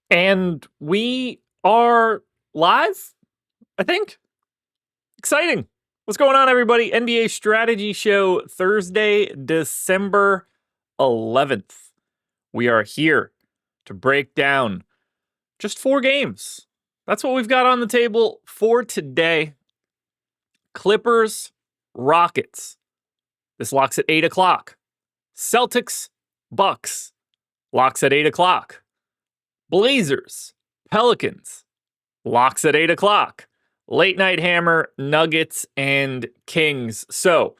And we are live, I think. Exciting. What's going on, everybody? NBA Strategy Show, Thursday, December 11th. We are here to break down just 4 games. That's what we've got on the table for today. Clippers, Rockets. This locks at 8 o'clock. Celtics, Bucks. Locks at 8 o'clock. Blazers, Pelicans. Locks at 8 o'clock. Late night hammer, Nuggets, and Kings. So,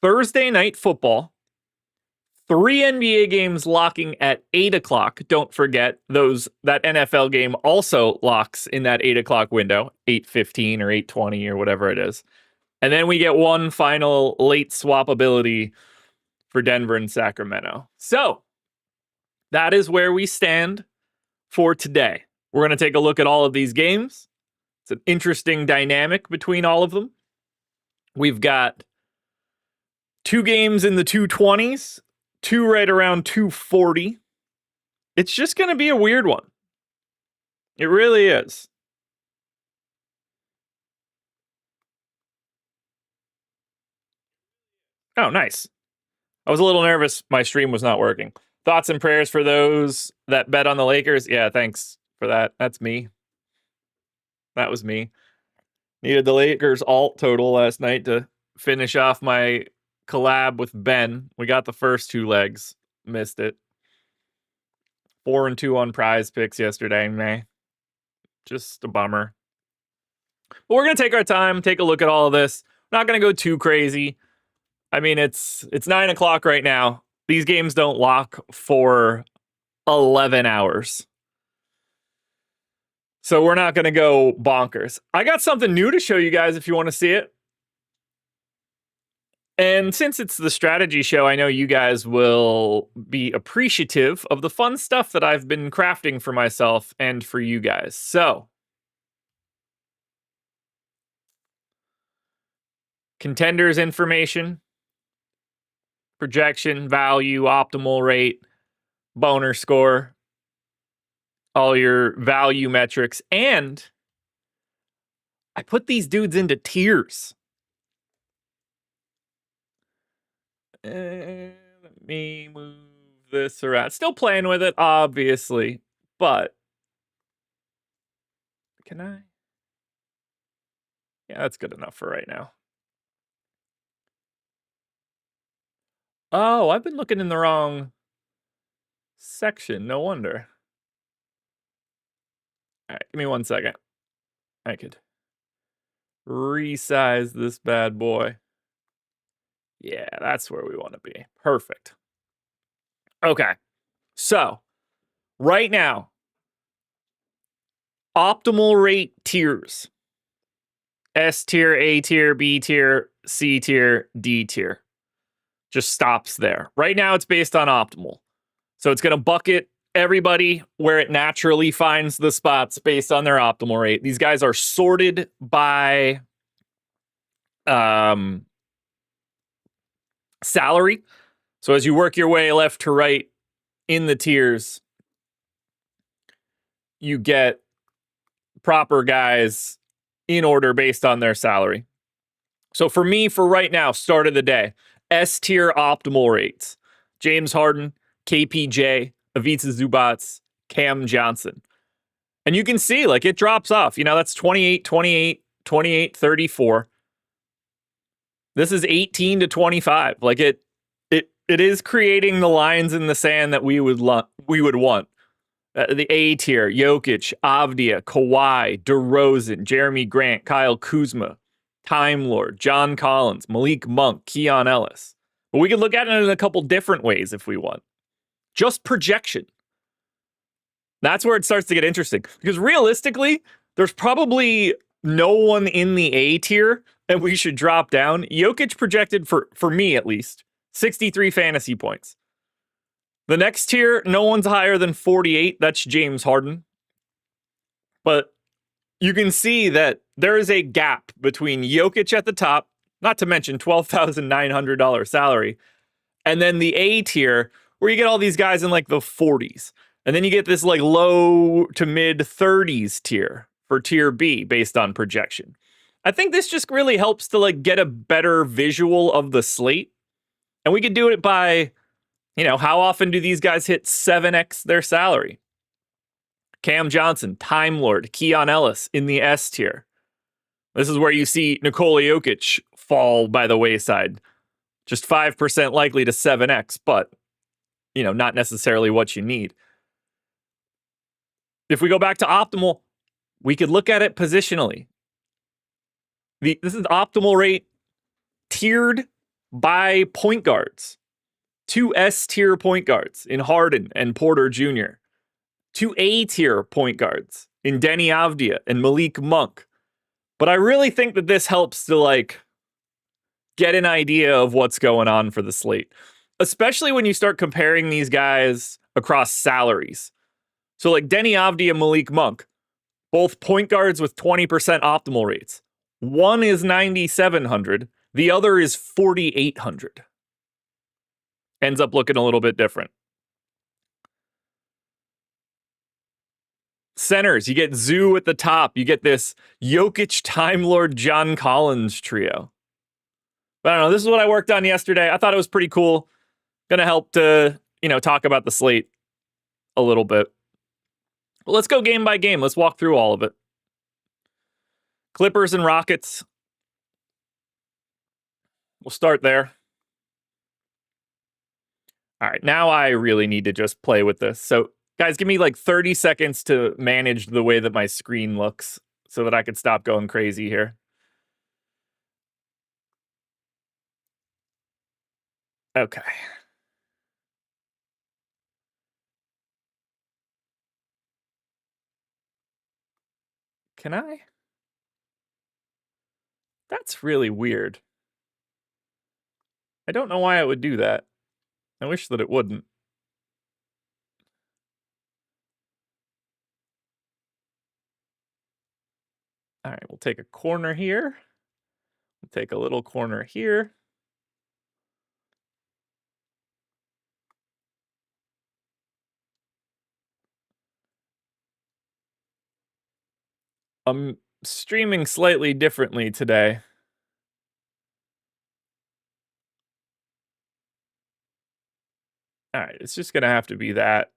Thursday night football. 3 NBA games locking at 8 o'clock. Don't forget, that NFL game also locks in that 8 o'clock window, 8:15 or 8:20 or whatever it is. And then we get one final late swappability for Denver and Sacramento. So, that is where we stand for today. We're going to take a look at all of these games. It's an interesting dynamic between all of them. We've got 2 games in the 220s, 2 right around 240. It's just going to be a weird one. It really is. Oh, nice. I was a little nervous. My stream was not working. Thoughts and prayers for those that bet on the Lakers. Yeah, thanks for that. That's me. That was me. Needed the Lakers alt total last night to finish off my collab with Ben. We got the first 2 legs. Missed it. 4-2 on prize picks yesterday, May. Just a bummer. But we're going to take our time, take a look at all of this. We're not going to go too crazy. I mean, it's 9 o'clock right now. These games don't lock for 11 hours. So we're not going to go bonkers. I got something new to show you guys if you want to see it. And since it's the strategy show, I know you guys will be appreciative of the fun stuff that I've been crafting for myself and for you guys. So, contenders information, projection, value, optimal rate, boner score, all your value metrics, and I put these dudes into tiers. Let me move this around. Still playing with it, obviously, but can I? Yeah, that's good enough for right now. Oh, I've been looking in the wrong section. No wonder. All right, give me 1 second. I could resize this bad boy. Yeah, that's where we want to be. Perfect. Okay. So, right now, optimal rate tiers. S tier, A tier, B tier, C tier, D tier. Just stops there. Right now, it's based on optimal. So it's going to bucket everybody where it naturally finds the spots based on their optimal rate. These guys are sorted by salary. So as you work your way left to right in the tiers, you get proper guys in order based on their salary. So for me, for right now, start of the day, S tier optimal rates. James Harden, KPJ, Ivica Zubac, Cam Johnson. And you can see, like, it drops off. You know, that's 28, 28, 28, 34. This is 18 to 25. Like, it is creating the lines in the sand that we would want. The A tier, Jokic, Avdia, Kawhi, DeRozan, Jeremy Grant, Kyle Kuzma, Time Lord, John Collins, Malik Monk, Keon Ellis. But we can look at it in a couple different ways if we want. Just projection. That's where it starts to get interesting. Because realistically, there's probably no one in the A tier that we should drop down. Jokic projected, for me at least, 63 fantasy points. The next tier, no one's higher than 48. That's James Harden. But you can see that there is a gap between Jokic at the top, not to mention $12,900 salary, And then the A tier, where you get all these guys in like the 40s. And then you get this like low to mid 30s tier for tier B based on projection. I think this just really helps to like get a better visual of the slate. And we could do it by, how often do these guys hit 7x their salary? Cam Johnson, Time Lord, Keon Ellis in the S tier. This is where you see Nikola Jokic fall by the wayside. Just 5% likely to 7x, but, not necessarily what you need. If we go back to optimal, we could look at it positionally. This is optimal rate tiered by point guards. 2 S-tier point guards in Harden and Porter Jr. 2 A-tier point guards in Denny Avdia and Malik Monk. But I really think that this helps to, like, get an idea of what's going on for the slate, especially when you start comparing these guys across salaries. So, like, Denny Avdia and Malik Monk, both point guards with 20% optimal rates. One is 9,700. The other is 4,800. Ends up looking a little bit different. Centers, you get Zoo at the top. You get this Jokic, Time Lord, John Collins trio. But I don't know. This is what I worked on yesterday. I thought it was pretty cool. Gonna help to, talk about the slate a little bit. Well, let's go game by game. Let's walk through all of it. Clippers and Rockets. We'll start there. All right, now I really need to just play with this. So, guys, give me like 30 seconds to manage the way that my screen looks so that I can stop going crazy here. Okay. Can I? That's really weird. I don't know why it would do that. I wish that it wouldn't. All right, we'll take a corner here. We'll take a little corner here. I'm streaming slightly differently today. All right, it's just going to have to be that,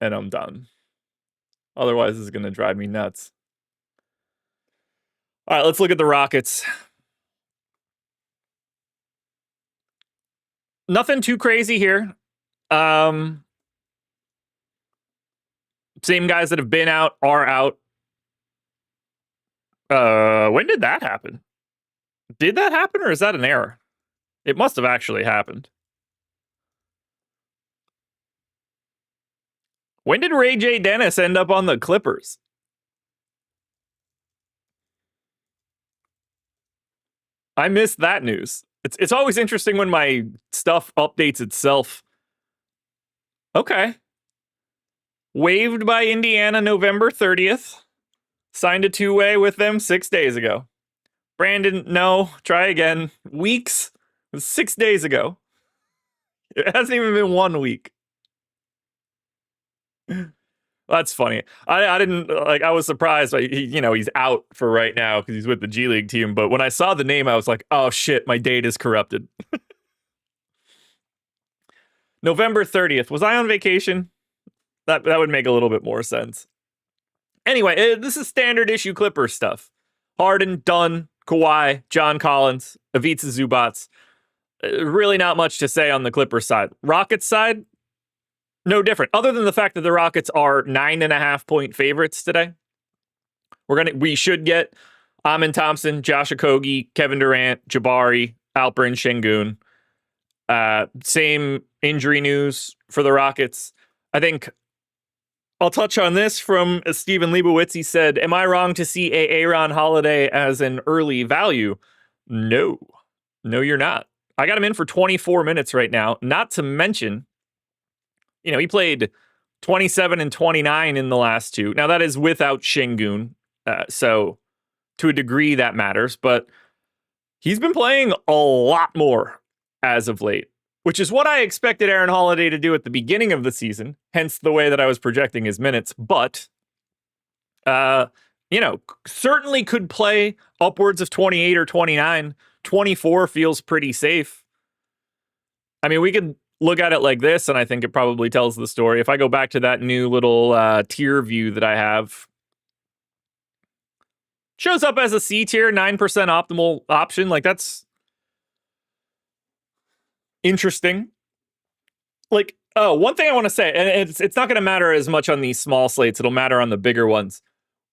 and I'm done. Otherwise, it's going to drive me nuts. All right, let's look at the Rockets. Nothing too crazy here. Same guys that have been out are out. When did that happen? Did that happen, or is that an error? It must have actually happened. When did Ray J. Dennis end up on the Clippers? I missed that news. It's always interesting when my stuff updates itself. Okay. Waived by Indiana November 30th. Signed a two-way with them 6 days ago. Brandon, no. Try again. Weeks. 6 days ago. It hasn't even been 1 week. That's funny. I didn't I was surprised. He's out for right now because he's with the G League team. But when I saw the name, I was like, oh shit, my date is corrupted. November 30th. Was I on vacation? That would make a little bit more sense. Anyway, this is standard issue Clippers stuff. Harden, Dunn, Kawhi, John Collins, Ivica Zubac. Really not much to say on the Clippers side. Rockets side, no different. Other than the fact that the Rockets are 9.5-point favorites today. We should get Amin Thompson, Josh Okogie, Kevin Durant, Jabari, Alperen Şengün. Same injury news for the Rockets. I think I'll touch on this from Stephen Leibowitz. He said, am I wrong to see Aaron Holiday as an early value? No, you're not. I got him in for 24 minutes right now. Not to mention, he played 27 and 29 in the last two. Now, that is without Şengün. So to a degree that matters, but he's been playing a lot more as of late. which is what I expected Aaron Holiday to do at the beginning of the season, hence the way that I was projecting his minutes. But, certainly could play upwards of 28 or 29. 24 feels pretty safe. I mean, we could look at it like this, and I think it probably tells the story. If I go back to that new little tier view that I have, shows up as a C tier, 9% optimal option. Like, that's interesting. Like, one thing I want to say, and it's not going to matter as much on these small slates. It'll matter on the bigger ones.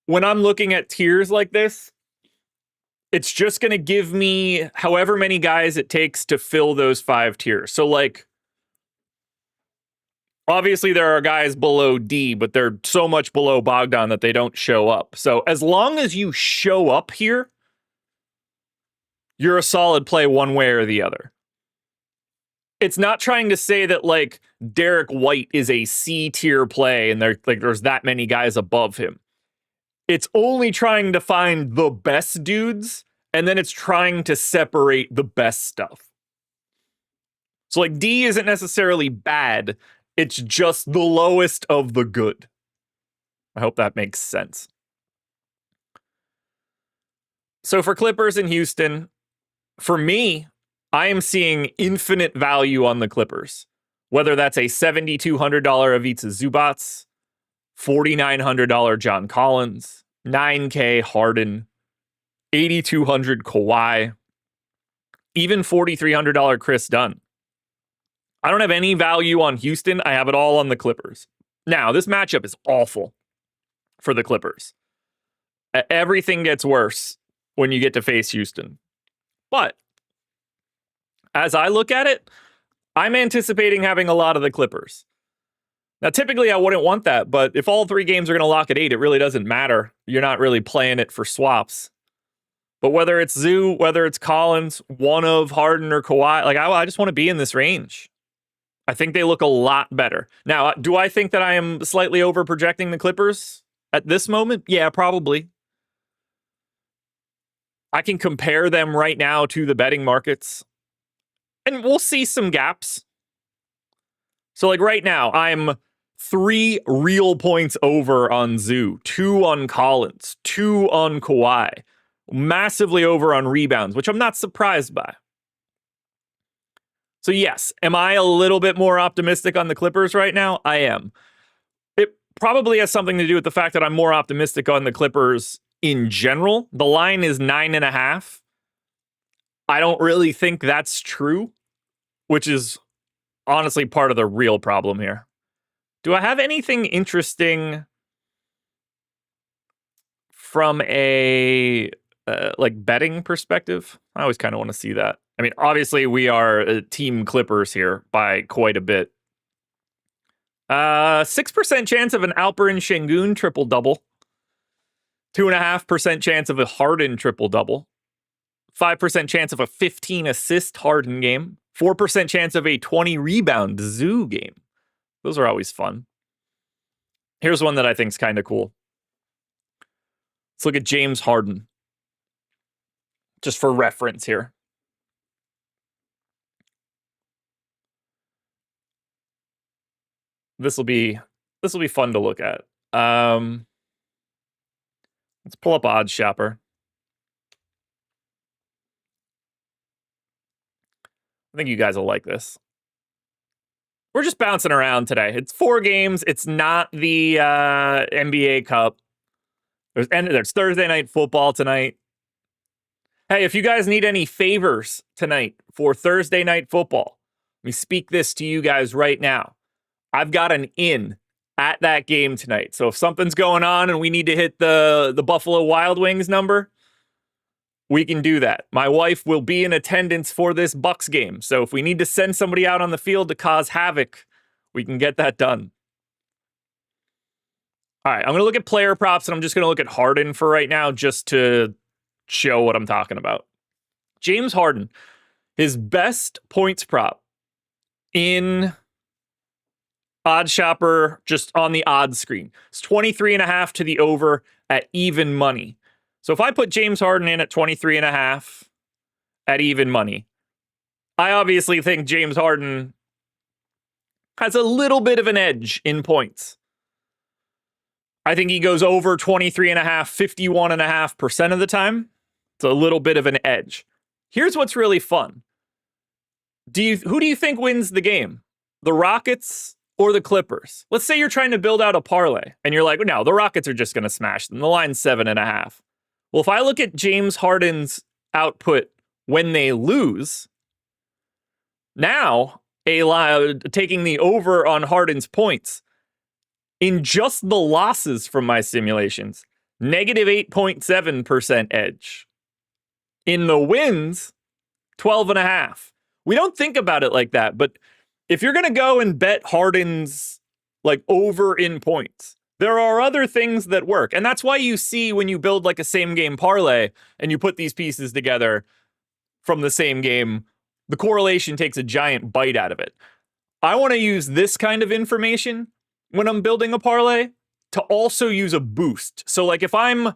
When I'm looking at tiers like this, it's just going to give me however many guys it takes to fill those 5 tiers. So, like, obviously there are guys below D, but they're so much below Bogdan that they don't show up. So as long as you show up here, you're a solid play one way or the other. It's not trying to say that, like, Derek White is a C tier play and there's that many guys above him. It's only trying to find the best dudes, and then it's trying to separate the best stuff. So, like, D isn't necessarily bad. It's just the lowest of the good. I hope that makes sense. So for Clippers in Houston, for me, I am seeing infinite value on the Clippers. Whether that's a $7,200 Ivica Zubac, $4,900 John Collins, $9K Harden, $8,200 Kawhi, even $4,300 Chris Dunn. I don't have any value on Houston. I have it all on the Clippers. Now, this matchup is awful for the Clippers. Everything gets worse when you get to face Houston. But as I look at it, I'm anticipating having a lot of the Clippers. Now, typically, I wouldn't want that, but if all 3 games are going to lock at 8, it really doesn't matter. You're not really playing it for swaps. But whether it's Zoo, whether it's Collins, one of Harden or Kawhi, like, I just want to be in this range. I think they look a lot better. Now, do I think that I am slightly over projecting the Clippers at this moment? Yeah, probably. I can compare them right now to the betting markets, and we'll see some gaps. So, like, right now, I'm 3 real points over on Zoo, 2 on Collins, 2 on Kawhi, massively over on rebounds, which I'm not surprised by. So yes, am I a little bit more optimistic on the Clippers right now? I am. It probably has something to do with the fact that I'm more optimistic on the Clippers in general. The line is 9.5. I don't really think that's true, which is honestly part of the real problem here. Do I have anything interesting from a betting perspective? I always kind of want to see that. I mean, obviously we are team Clippers here by quite a bit. 6% chance of an Alperen Şengün triple-double. 2.5% chance of a Harden triple-double. 5% chance of a 15-assist Harden game. 4% chance of a 20-rebound Zoo game. Those are always fun. Here's one that I think is kind of cool. Let's look at James Harden. Just for reference here. This will be fun to look at. Let's pull up OddsShopper. I think you guys will like this. We're just bouncing around today. It's 4 games. It's not the NBA Cup. There's Thursday night football tonight. Hey, if you guys need any favors tonight for Thursday night football, let me speak this to you guys right now. I've got an in at that game tonight. So if something's going on and we need to hit the Buffalo Wild Wings number, we can do that. My wife will be in attendance for this Bucks game. So if we need to send somebody out on the field to cause havoc, we can get that done. All right, I'm going to look at player props, and I'm just going to look at Harden for right now just to show what I'm talking about. James Harden, his best points prop in OddsShopper, just on the odds screen, it's 23.5 to the over at even money. So if I put James Harden in at 23.5 at even money, I obviously think James Harden has a little bit of an edge in points. I think he goes over 23.5, 51.5% of the time. It's a little bit of an edge. Here's what's really fun. Who do you think wins the game? The Rockets or the Clippers? Let's say you're trying to build out a parlay and you're like, no, the Rockets are just going to smash them. The line's 7.5. Well, if I look at James Harden's output when they lose, now taking the over on Harden's points in just the losses from my simulations, negative 8.7% edge. In the wins, 12.5. We don't think about it like that, but if you're going to go and bet Harden's like over in points, there are other things that work. And that's why you see when you build like a same game parlay and you put these pieces together from the same game, the correlation takes a giant bite out of it. I want to use this kind of information when I'm building a parlay to also use a boost. So like if I'm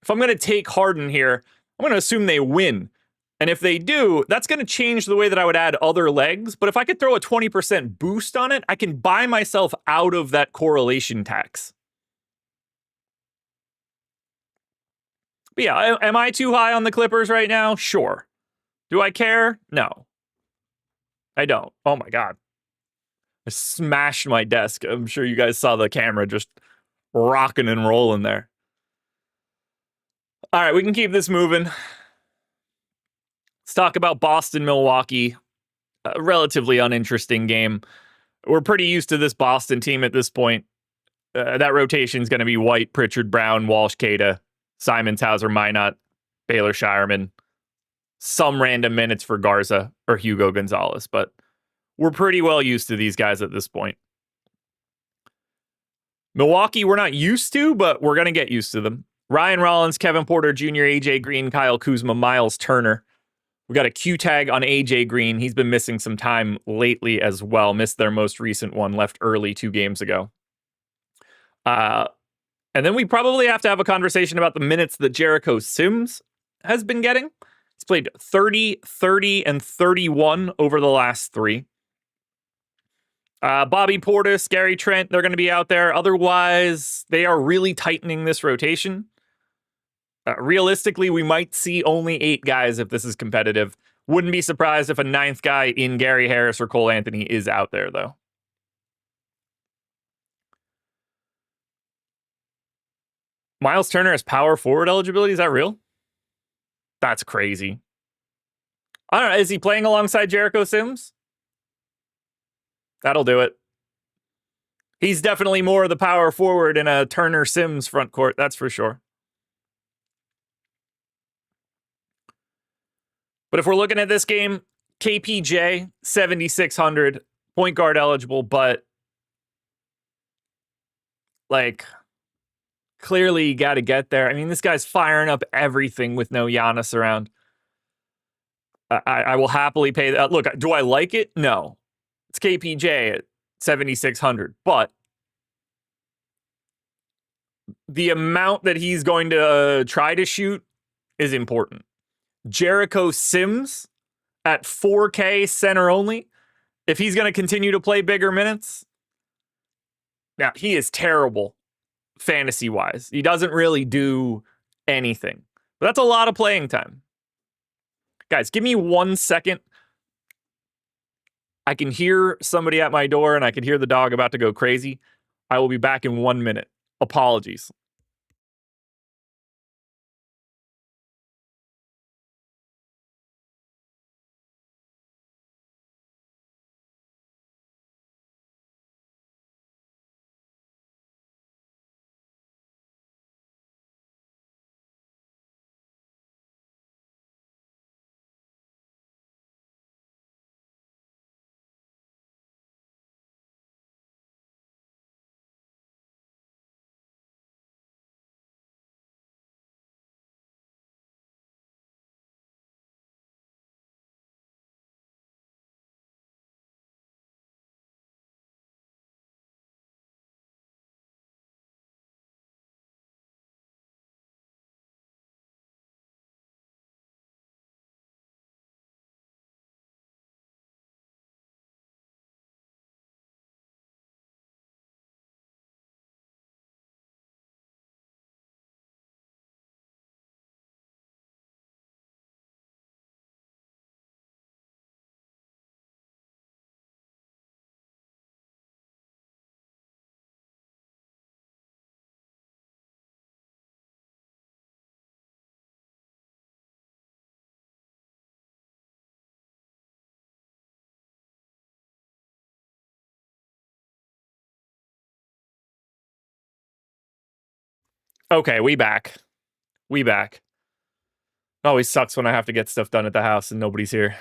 going to take Harden here, I'm going to assume they win. And if they do, that's going to change the way that I would add other legs. But if I could throw a 20% boost on it, I can buy myself out of that correlation tax. But yeah, am I too high on the Clippers right now? Sure. Do I care? No. I don't. Oh my God. I smashed my desk. I'm sure you guys saw the camera just rocking and rolling there. All right, we can keep this moving. Let's talk about Boston-Milwaukee. A relatively uninteresting game. We're pretty used to this Boston team at this point. That rotation is going to be White, Pritchard, Brown, Walsh, Cada, Simons, Hauser, Minot, Baylor, Shireman. Some random minutes for Garza or Hugo Gonzalez, but we're pretty well used to these guys at this point. Milwaukee, we're not used to, but we're going to get used to them. Ryan Rollins, Kevin Porter Jr., AJ Green, Kyle Kuzma, Miles Turner. We got a Q tag on AJ Green. He's been missing some time lately as well. Missed their most recent one, left early 2 games ago. And then we probably have to have a conversation about the minutes that Jericho Sims has been getting. He's played 30, 30, and 31 over the last 3. Bobby Portis, Gary Trent, they're going to be out there. Otherwise, they are really tightening this rotation. Realistically, we might see only 8 guys if this is competitive. Wouldn't be surprised if a 9th guy in Gary Harris or Cole Anthony is out there, though. Miles Turner has power forward eligibility. Is that real? That's crazy. I don't know. Is he playing alongside Jericho Sims? That'll do it. He's definitely more of the power forward in a Turner Sims front court. That's for sure. But if we're looking at this game, KPJ, 7,600, point guard eligible, but like clearly you got to get there. I mean, this guy's firing up everything with no Giannis around. I will happily pay that. Look, do I like it? No. It's KPJ at 7,600, but the amount that he's going to try to shoot is important. Jericho Sims at 4K center only, if he's going to continue to play bigger minutes. Now, he is terrible fantasy-wise. He doesn't really do anything. But that's a lot of playing time. Guys, give me 1 second. I can hear somebody at my door, and I can hear the dog about to go crazy. I will be back in 1 minute. Apologies. Okay, we back. We back. Always sucks when I have to get stuff done at the house and nobody's here.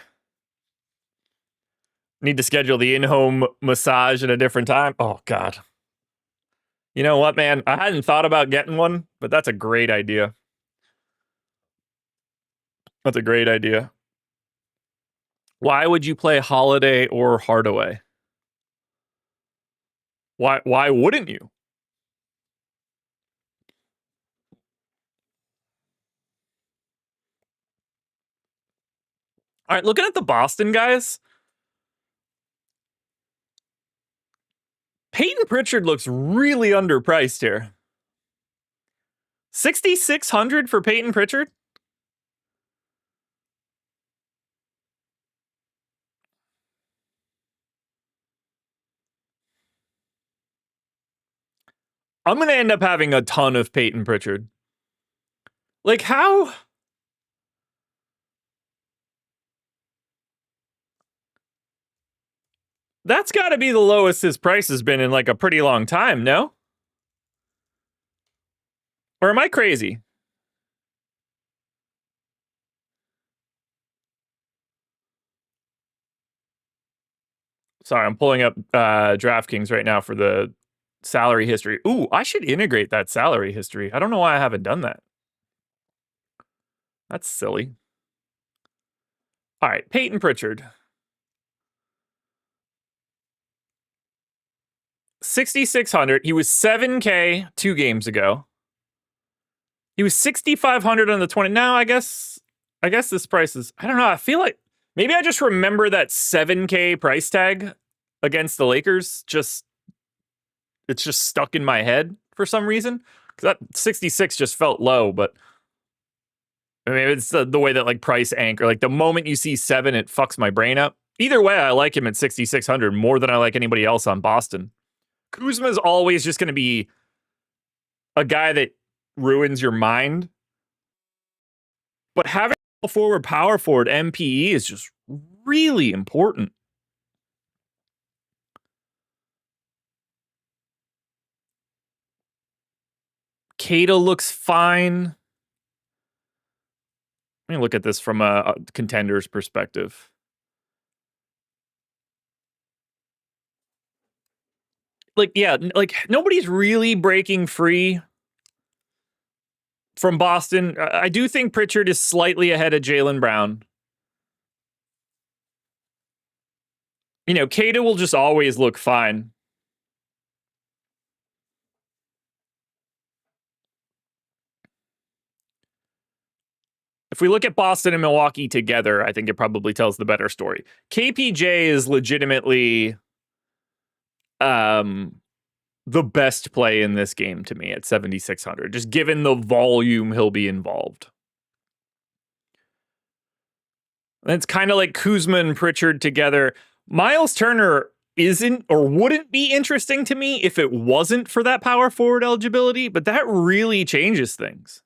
Need to schedule the in-home massage at a different time. Oh, God. You know what, man? I hadn't thought about getting one, but that's a great idea. That's a great idea. Why would you play Holiday or Hardaway? Why wouldn't you? All right, looking at the Boston guys, Peyton Pritchard looks really underpriced here. 6,600 for Peyton Pritchard? I'm going to end up having a ton of Peyton Pritchard. Like, how? That's got to be the lowest his price has been in like a pretty long time, no? Or am I crazy? Sorry, I'm pulling up DraftKings right now for the salary history. Ooh, I should integrate that salary history. I don't know why I haven't done that. That's silly. All right, Peyton Pritchard. 6,600. He was 7K 2 games ago. He was 6,500 on the 20. Now, I guess this price is, I don't know. I feel like maybe I just remember that 7K price tag against the Lakers. It's just stuck in my head for some reason. Because that 66 just felt low, but I mean, it's the way that like price anchor, like the moment you see 7, it fucks my brain up. Either way, I like him at 6,600 more than I like anybody else on Boston. Kuzma is always just going to be a guy that ruins your mind. But having a forward power forward MPE is just really important. Cato looks fine. Let me look at this from a contender's perspective. Like, yeah, like nobody's really breaking free from Boston. I do think Pritchard is slightly ahead of Jaylen Brown. You know, Cato will just always look fine. If we look at Boston and Milwaukee together, I think it probably tells the better story. KPJ is legitimately the best play in this game to me at 7,600, just given the volume he'll be involved. And it's kind of like Kuzma and Pritchard together. Miles Turner isn't or wouldn't be interesting to me if it wasn't for that power forward eligibility, but that really changes things.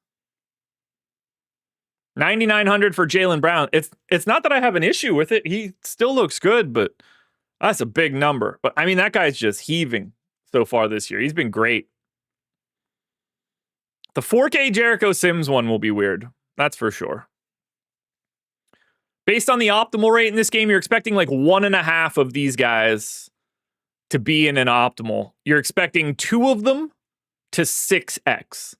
9,900 for Jaylen Brown. It's not that I have an issue with it. He still looks good, but that's a big number. But I mean, that guy's just heaving so far this year. He's been great. The 4K Jericho Sims one will be weird. That's for sure. Based on the optimal rate in this game, you're expecting like 1.5 of these guys to be in an optimal. You're expecting 2 of them to 6x.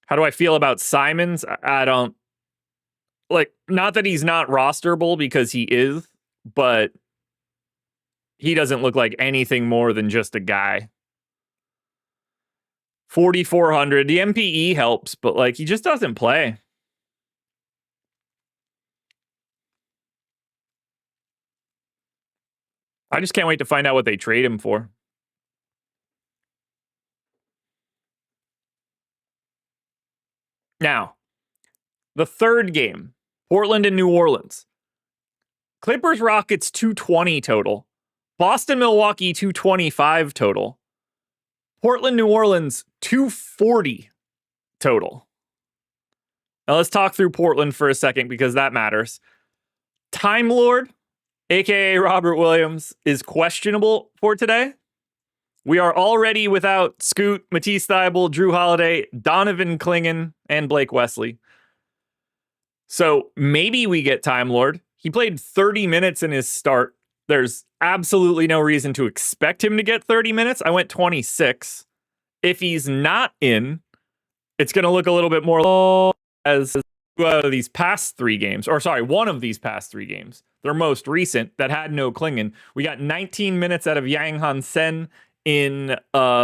How do I feel about Simons? I don't like, not that he's not rosterable because he is, but he doesn't look like anything more than just a guy. 4,400. The MPE helps, but like he just doesn't play. I just can't wait to find out what they trade him for. Now, the third game, Portland and New Orleans. Clippers Rockets 220 total. Boston Milwaukee 225 total. Portland New Orleans 240 total. Now let's talk through Portland for a second because that matters. Time Lord, aka Robert Williams, is questionable for today. We are already without Scoot, Matisse Thybulle, Drew Holiday, Donovan Clingan, and Blake Wesley. So maybe we get Time Lord. He played 30 minutes in his start. There's absolutely no reason to expect him to get 30 minutes. I went 26. If he's not in, it's going to look a little bit more as these past 3 games, or sorry, one of these past 3 games, their most recent that had no Clingan. We got 19 minutes out of Yang Han Sen in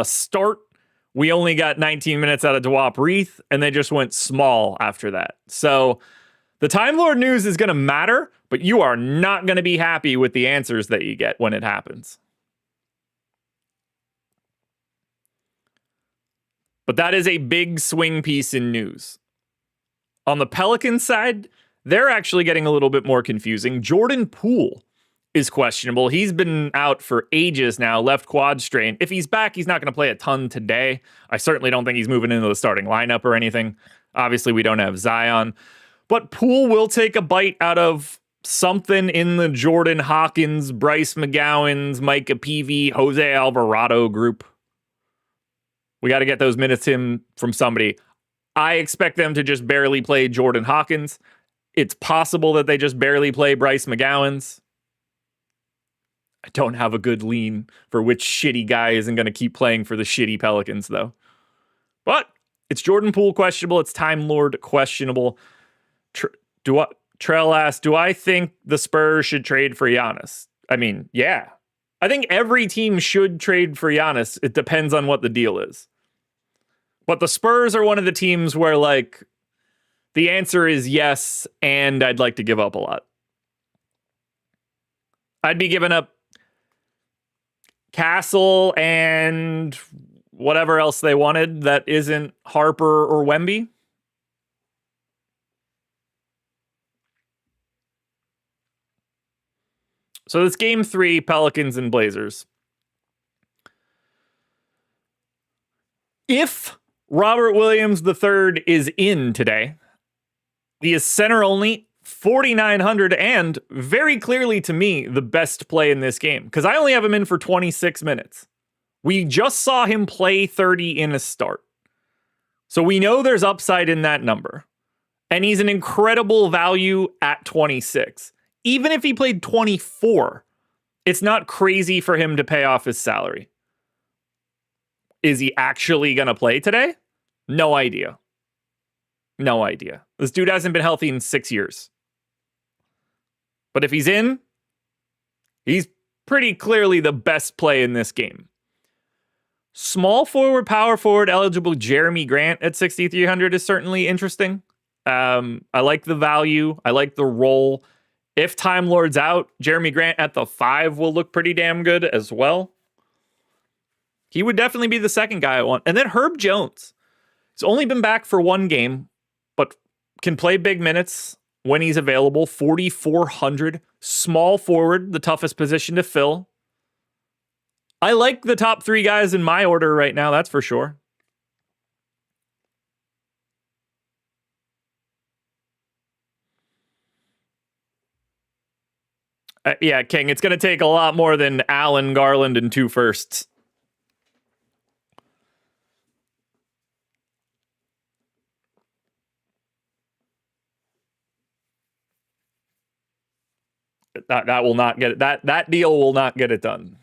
start. We only got 19 minutes out of Dewap Reith, and they just went small after that. So the Time Lord news is going to matter, but you are not going to be happy with the answers that you get when it happens. But that is a big swing piece in news. On the Pelicans side, they're actually getting a little bit more confusing. Jordan Poole is questionable. He's been out for ages now, left quad strain. If he's back, he's not going to play a ton today. I certainly don't think he's moving into the starting lineup or anything. Obviously, we don't have Zion. But Poole will take a bite out of something in the Jordan Hawkins, Bryce McGowan's, Micah Peavy, Jose Alvarado group. We got to get those minutes from somebody. I expect them to just barely play Jordan Hawkins. It's possible that they just barely play Bryce McGowan's. I don't have a good lean for which shitty guy isn't going to keep playing for the shitty Pelicans, though. But it's Jordan Poole questionable. It's Time Lord questionable. Trell asked, do I think the Spurs should trade for Giannis? I mean, yeah. I think every team should trade for Giannis. It depends on what the deal is. But the Spurs are one of the teams where, like, the answer is yes, and I'd like to give up a lot. I'd be giving up Castle and whatever else they wanted that isn't Harper or Wemby. So it's game 3, Pelicans and Blazers. If Robert Williams III is in today, he is center only, 4,900, and very clearly to me, the best play in this game, because I only have him in for 26 minutes. We just saw him play 30 in a start. So we know there's upside in that number. And he's an incredible value at 26. Even if he played 24, it's not crazy for him to pay off his salary. Is he actually going to play today? No idea. No idea. This dude hasn't been healthy in 6 years. But if he's in, he's pretty clearly the best play in this game. Small forward, power forward eligible Jeremy Grant at 6,300 is certainly interesting. I like the value. I like the role. If Time Lord's out, Jeremy Grant at the 5 will look pretty damn good as well. He would definitely be the second guy I want. And then Herb Jones. He's only been back for 1 game, but can play big minutes when he's available. 4,400. Small forward, the toughest position to fill. I like the top 3 guys in my order right now, that's for sure. Yeah, King, it's going to take a lot more than Allen, Garland, and 2 firsts. That will not get it. That deal will not get it done.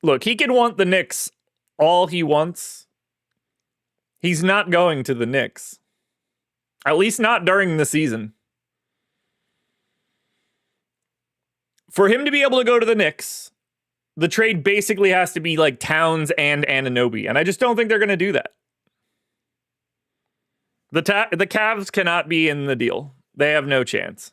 Look, he can want the Knicks all he wants. He's not going to the Knicks. At least not during the season. For him to be able to go to the Knicks, the trade basically has to be like Towns and Anunoby, and I just don't think they're going to do that. The Cavs cannot be in the deal. They have no chance.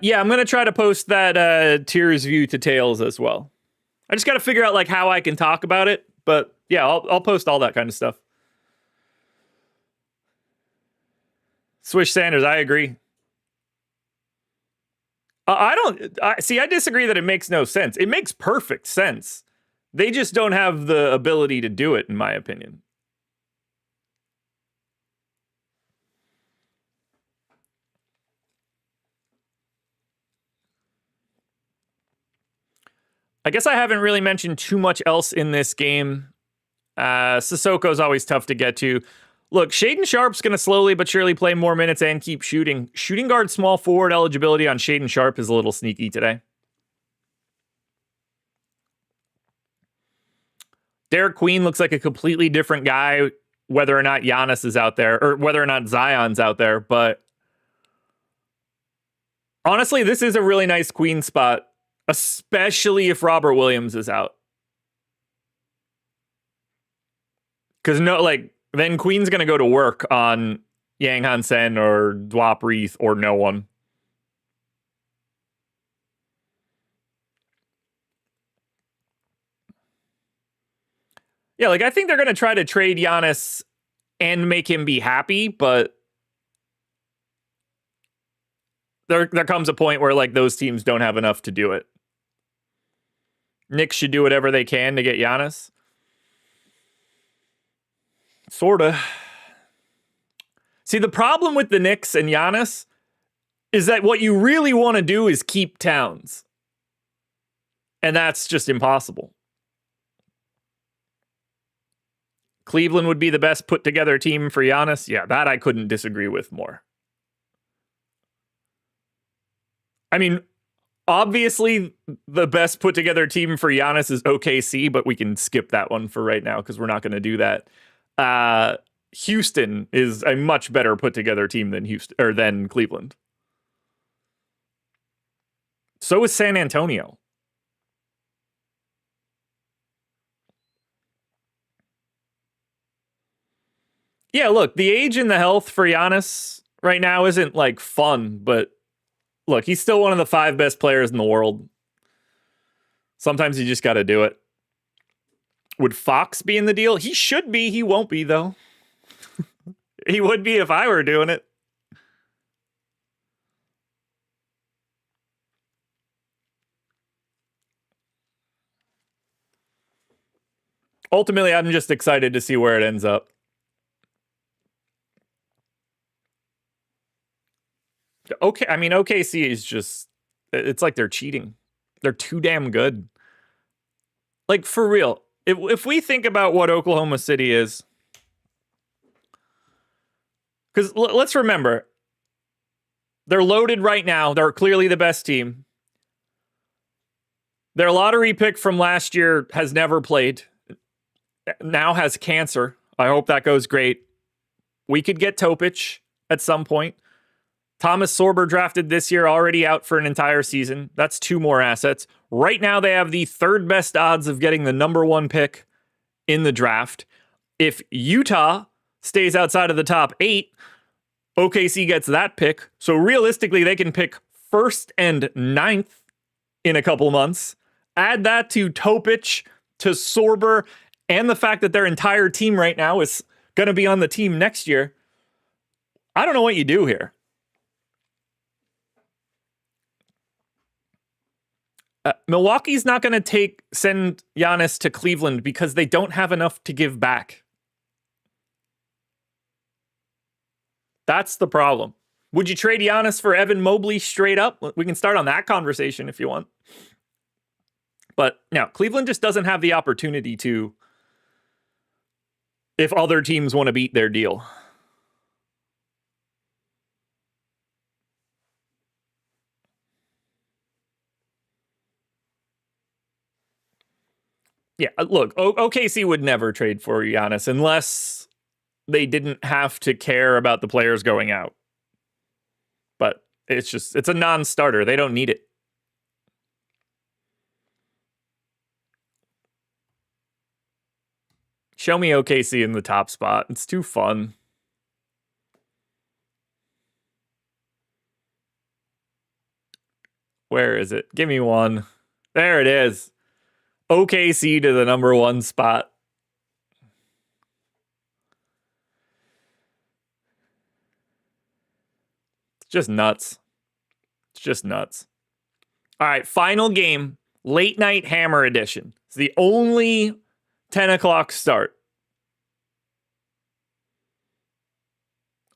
Yeah, I'm going to try to post that Tears View to Tails as well. I just got to figure out like how I can talk about it, but yeah, I'll post all that kind of stuff. Swish Sanders, I agree. I disagree that it makes no sense. It makes perfect sense. They just don't have the ability to do it, in my opinion. I guess I haven't really mentioned too much else in this game. Sissoko's always tough to get to. Look, Shaden Sharp's going to slowly but surely play more minutes and keep shooting. Shooting guard small forward eligibility on Shaden Sharp is a little sneaky today. Derek Queen looks like a completely different guy, whether or not Giannis is out there, or whether or not Zion's out there. But honestly, this is a really nice Queen spot, especially if Robert Williams is out. Because then Queen's going to go to work on Yang Hansen or Dwap Reith or no one. Yeah, I think they're going to try to trade Giannis and make him be happy, but there comes a point where those teams don't have enough to do it. Knicks should do whatever they can to get Giannis. Sorta. See, the problem with the Knicks and Giannis is that what you really want to do is keep Towns. And that's just impossible. Cleveland would be the best put together team for Giannis. Yeah, that I couldn't disagree with more. I mean, obviously the best put together team for Giannis is OKC, but we can skip that one for right now because we're not going to do that. Houston is a much better put together team than Cleveland. So is San Antonio. Yeah, look, the age and the health for Giannis right now isn't fun, but look, he's still one of the 5 best players in the world. Sometimes you just got to do it. Would Fox be in the deal? He should be. He won't be, though. He would be if I were doing it. Ultimately, I'm just excited to see where it ends up. Okay, I mean, OKC is just, it's like they're cheating. They're too damn good. For real, if we think about what Oklahoma City is, because let's remember, they're loaded right now. They're clearly the best team. Their lottery pick from last year has never played. Now has cancer. I hope that goes great. We could get Topic at some point. Thomas Sorber drafted this year, already out for an entire season. That's 2 more assets. Right now, they have the 3rd best odds of getting the number 1 pick in the draft. If Utah stays outside of the top 8, OKC gets that pick. So realistically, they can pick 1st and 9th in a couple months. Add that to Topic, to Sorber, and the fact that their entire team right now is going to be on the team next year. I don't know what you do here. Milwaukee's not going to send Giannis to Cleveland because they don't have enough to give back. That's the problem. Would you trade Giannis for Evan Mobley straight up? We can start on that conversation if you want. But now, Cleveland just doesn't have the opportunity to if other teams want to beat their deal. Yeah, look, OKC would never trade for Giannis unless they didn't have to care about the players going out. But it's a non-starter. They don't need it. Show me OKC in the top spot. It's too fun. Where is it? Give me one. There it is. OKC to the number 1 spot. It's just nuts. It's just nuts. All right, final game, late night hammer edition. It's the only 10 o'clock start.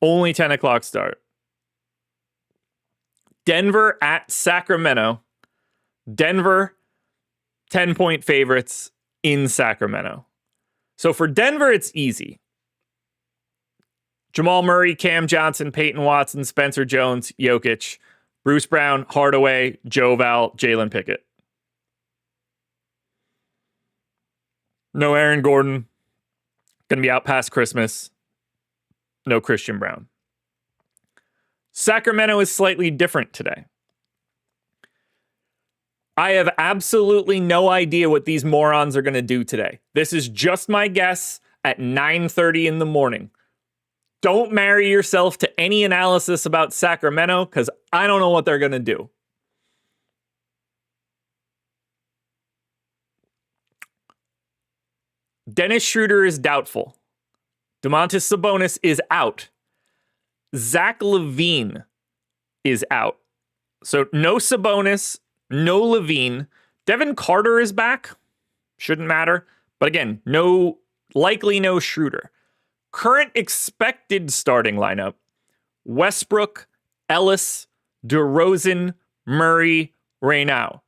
Only 10 o'clock start. Denver at Sacramento. Denver, 10-point favorites in Sacramento. So for Denver, it's easy. Jamal Murray, Cam Johnson, Peyton Watson, Spencer Jones, Jokic, Bruce Brown, Hardaway, Joe Val, Jalen Pickett. No Aaron Gordon. Going to be out past Christmas. No Christian Brown. Sacramento is slightly different today. I have absolutely no idea what these morons are going to do today. This is just my guess at 9:30 in the morning. Don't marry yourself to any analysis about Sacramento because I don't know what they're going to do. Dennis Schroeder is doubtful. Domantas Sabonis is out. Zach LaVine is out. So no Sabonis, no LaVine. Devin Carter is back. Shouldn't matter. But again, likely no Schroeder. Current expected starting lineup: Westbrook, Ellis, DeRozan, Murray, Reynow.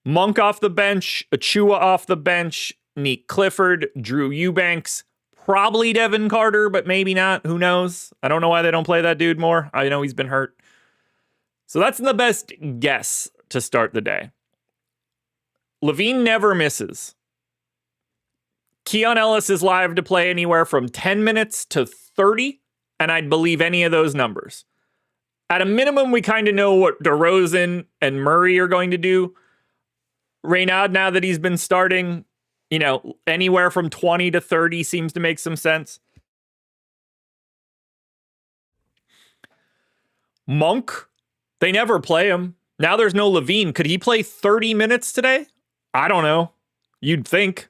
Monk off the bench, Achua off the bench, Nick Clifford, Drew Eubanks, probably Devin Carter, but maybe not. Who knows? I don't know why they don't play that dude more. I know he's been hurt. So that's the best guess to start the day. LaVine never misses. Keon Ellis is live to play anywhere from 10 minutes to 30, and I'd believe any of those numbers. At a minimum, we kind of know what DeRozan and Murray are going to do. Reynaud, now that he's been starting, anywhere from 20 to 30 seems to make some sense. Monk, they never play him. Now there's no LaVine. Could he play 30 minutes today? I don't know. You'd think.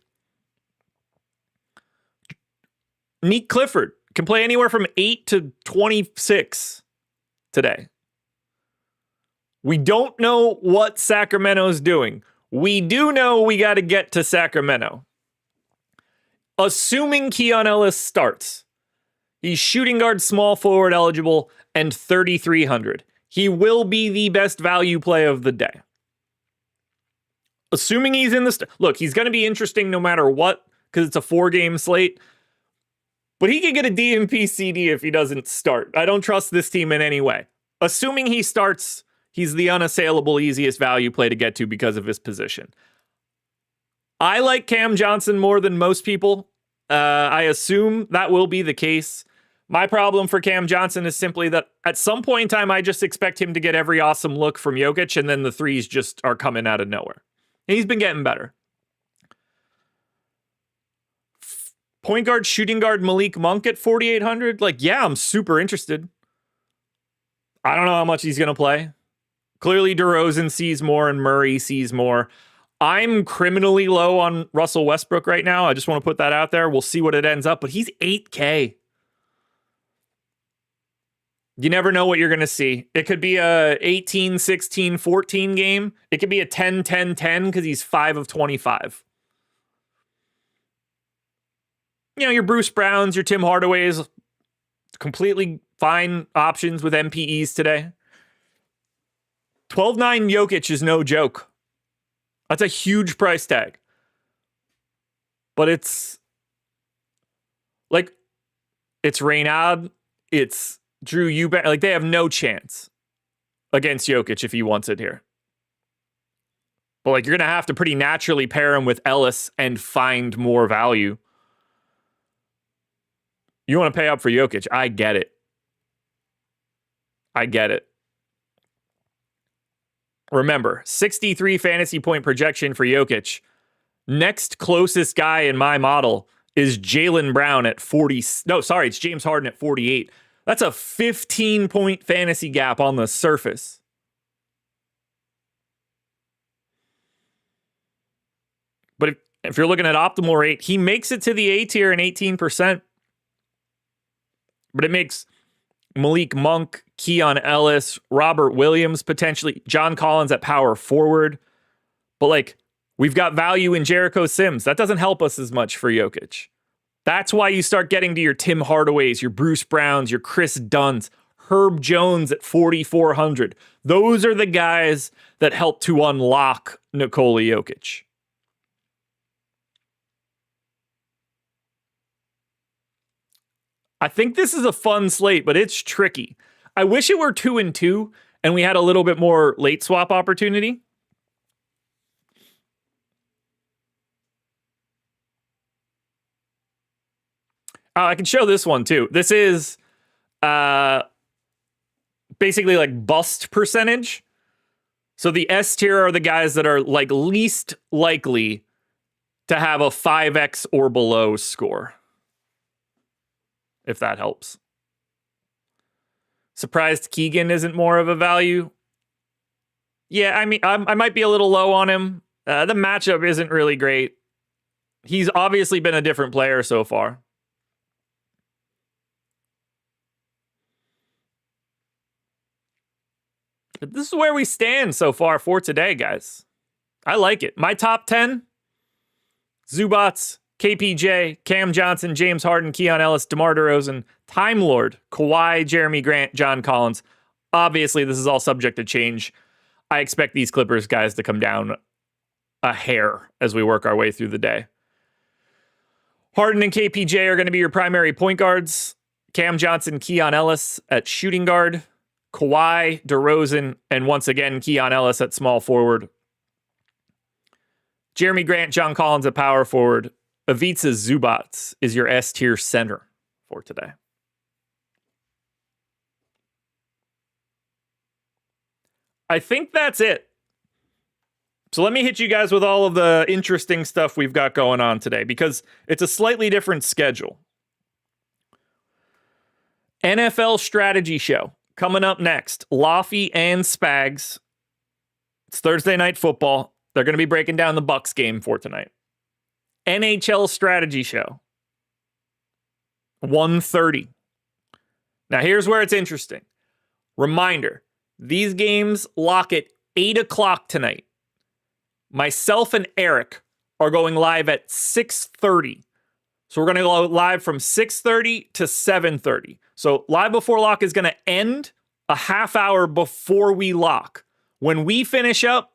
Nick Clifford can play anywhere from 8 to 26 today. We don't know what Sacramento's doing. We do know we got to get to Sacramento. Assuming Keon Ellis starts, he's shooting guard, small forward eligible, and 3,300. He will be the best value play of the day. Assuming he's in the... Look, he's going to be interesting no matter what, because it's a 4-game slate. But he can get a DMP CD if he doesn't start. I don't trust this team in any way. Assuming he starts, he's the unassailable easiest value play to get to because of his position. I like Cam Johnson more than most people. I assume that will be the case. My problem for Cam Johnson is simply that at some point in time, I just expect him to get every awesome look from Jokic, and then the threes just are coming out of nowhere. And he's been getting better. Point guard, shooting guard Malik Monk at 4,800. Yeah, I'm super interested. I don't know how much he's going to play. Clearly, DeRozan sees more and Murray sees more. I'm criminally low on Russell Westbrook right now. I just want to put that out there. We'll see what it ends up, but he's 8K. You never know what you're going to see. It could be a 18, 16, 14 game. It could be a 10, 10, 10 because he's 5 of 25. Your Bruce Browns, your Tim Hardaways, completely fine options with MPEs today. 12-9 Jokic is no joke. That's a huge price tag. But it's Reynaud, it's Drew Eubanks. They have no chance against Jokic if he wants it here. But you're going to have to pretty naturally pair him with Ellis and find more value. You want to pay up for Jokic. I get it. Remember, 63 fantasy point projection for Jokic. Next closest guy in my model is Jaylen Brown at 40. No, sorry, it's James Harden at 48. That's a 15-point fantasy gap on the surface. But if you're looking at optimal rate, he makes it to the A tier in 18%. But it makes Malik Monk, Keon Ellis, Robert Williams, potentially John Collins at power forward. But like, we've got value in Jericho Sims. That doesn't help us as much for Jokic. That's why you start getting to your Tim Hardaways, your Bruce Browns, your Chris Dunns, Herb Jones at 4,400. Those are the guys that help to unlock Nikola Jokic. I think this is a fun slate, but it's tricky. I wish it were 2-2 and we had a little bit more late swap opportunity. I can show this one too. This is basically like bust percentage. So the S tier are the guys that are like least likely to have a 5x or below score. If that helps. Surprised Keegan isn't more of a value. Yeah, I mean, I might be a little low on him. The matchup isn't really great. He's obviously been a different player so far. But this is where we stand so far for today, guys. I like it. My top 10, Zubats, KPJ, Cam Johnson, James Harden, Keon Ellis, DeMar DeRozan, Time Lord, Kawhi, Jeremy Grant, John Collins. Obviously, this is all subject to change. I expect these Clippers guys to come down a hair as we work our way through the day. Harden and KPJ are going to be your primary point guards. Cam Johnson, Keon Ellis at shooting guard. Kawhi, DeRozan, and once again, Keon Ellis at small forward. Jeremy Grant, John Collins at power forward. Ivica Zubats is your S-tier center for today. I think that's it. So let me hit you guys with all of the interesting stuff we've got going on today because it's a slightly different schedule. NFL strategy show coming up next. Laffy and Spags. It's Thursday night football. They're going to be breaking down the Bucs game for tonight. NHL strategy show. 1:30. Now here's where it's interesting. Reminder, these games lock at 8 o'clock tonight. Myself and Eric are going live at 6:30. So we're going to go live from 6:30 to 7:30. So live before lock is going to end a half hour before we lock. When we finish up,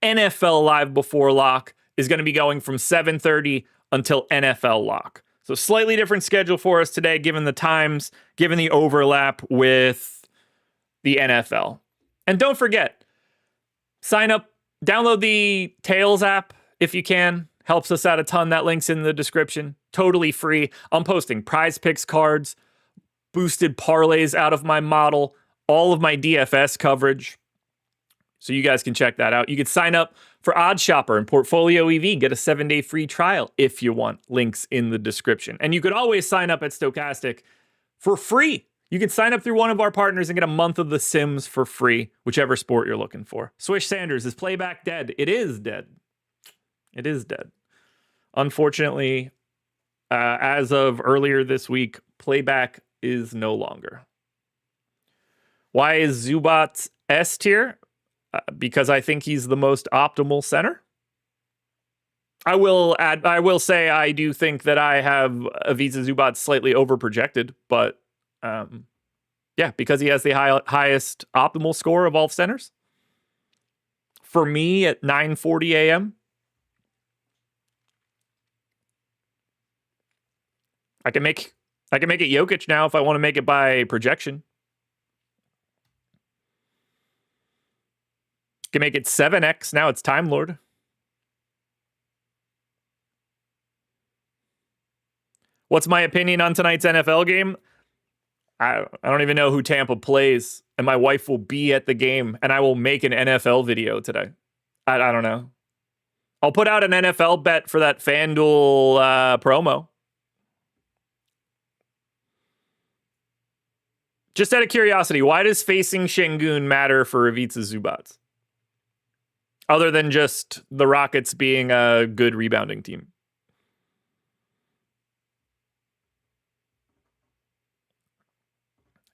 NFL live before lock is going to be going from 7:30 until NFL lock. So slightly different schedule for us today, given the times, given the overlap with the NFL. And don't forget, sign up, download the Tails app if you can. Helps us out a ton. That link's in the description. Totally free. I'm posting prize picks cards, boosted parlays out of my model, all of my DFS coverage. So you guys can check that out. You can sign up for OddsShopper and Portfolio EV. Get a 7-day free trial if you want. Links in the description. And you could always sign up at Stokastic for free. You can sign up through one of our partners and get a month of The Sims for free, whichever sport you're looking for. Swish Sanders, is playback dead? It is dead. It is dead. Unfortunately, as of earlier this week, playback is no longer. Why is Zubats S tier? Because I think he's the most optimal center. I will say I do think that I have Ivica Zubats slightly overprojected, but yeah, because he has the highest optimal score of all centers. For me at 9:40 a.m., I can make it Jokic now if I want to make it by projection. Can make it 7x. Now it's Time Lord. What's my opinion on tonight's NFL game? I don't even know who Tampa plays, and my wife will be at the game, and I will make an NFL video today. I don't know. I'll put out an NFL bet for that FanDuel promo. Just out of curiosity, why does facing Şengün matter for Ivica Zubats? Other than just the Rockets being a good rebounding team.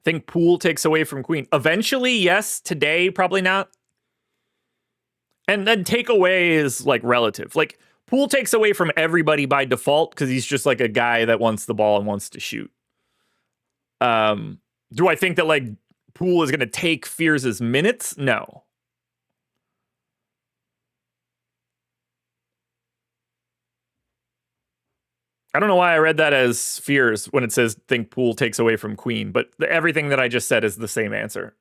Think Poole takes away from Queen. Eventually, yes. Today, probably not. And then take away is like relative. Like Poole takes away from everybody by default because he's just like a guy that wants the ball and wants to shoot. Do I think that like Poole is going to take Fears' minutes? No. I don't know why I read that as Fears when it says think Poole takes away from Queen, but everything that I just said is the same answer.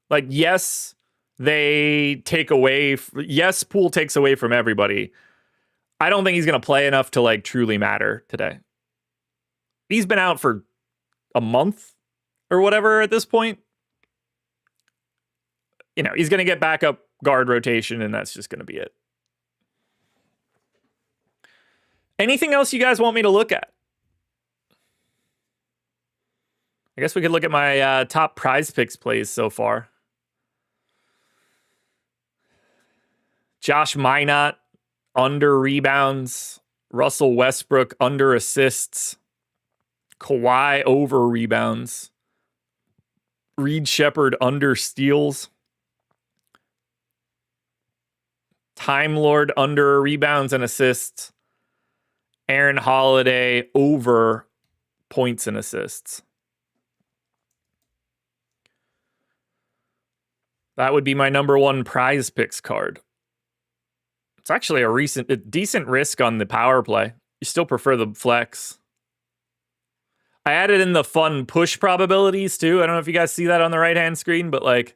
Like, yes, they take away. Yes, Poole takes away from everybody. I don't think he's going to play enough to like truly matter today. He's been out for a month or whatever at this point. You know, he's going to get backup guard rotation, and that's just going to be it. Anything else you guys want me to look at? I guess we could look at my top prize picks plays so far. Josh Minott, under rebounds. Russell Westbrook, under assists. Kawhi, over rebounds. Reed Shepherd, under steals. Time Lord, under rebounds and assists. Aaron Holiday, over points and assists. That would be my number one prize picks card. It's actually a decent risk on the power play. You still prefer the flex. I added in the fun push probabilities too. I don't know if you guys see that on the right-hand screen, but like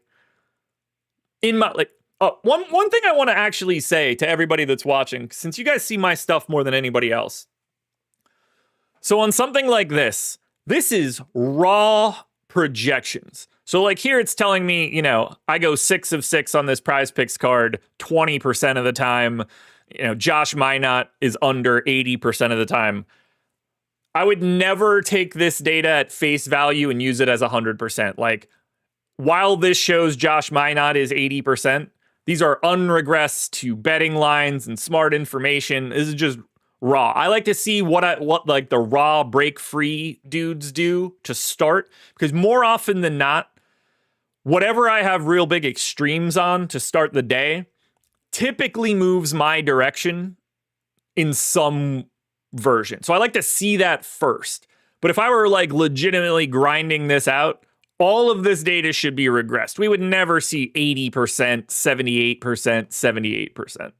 in my one thing I want to actually say to everybody that's watching, since you guys see my stuff more than anybody else. So on something like this is raw projections. So like here it's telling me, you know, I go 6 of 6 on this prize picks card 20% of the time. You know, Josh Minott is under 80% of the time. I would never take this data at face value and use it as 100%. Like, while this shows Josh Minott is 80%, these are unregressed to betting lines and smart information. This is just raw. I like to see what like the raw break free dudes do to start, because more often than not, whatever I have real big extremes on to start the day typically moves my direction in some version. So I like to see that first. But if I were like legitimately grinding this out, all of this data should be regressed. We would never see 80%, 78%, 78%.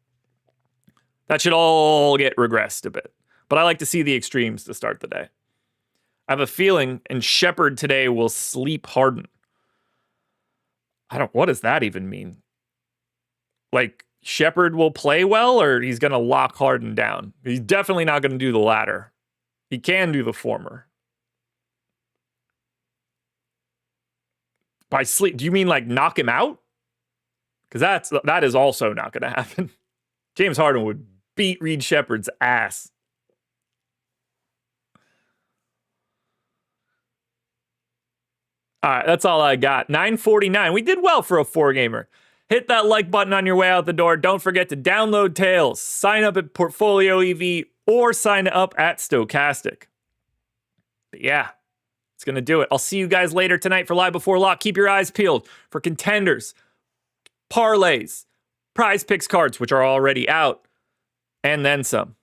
That should all get regressed a bit. But I like to see the extremes to start the day. I have a feeling, and Shepherd today will sleep Harden. What does that even mean? Like, Shepherd will play well, or he's going to lock Harden down? He's definitely not going to do the latter. He can do the former. By sleep, do you mean like knock him out? Because that is also not going to happen. James Harden would beat Reed Shepherd's ass. All right, that's all I got. 9:49. We did well for a 4-gamer. Hit that like button on your way out the door. Don't forget to download Tails, sign up at Portfolio EV, or sign up at Stokastic. But yeah, it's going to do it. I'll see you guys later tonight for Live Before Lock. Keep your eyes peeled for contenders, parlays, prize picks cards, which are already out, and then some.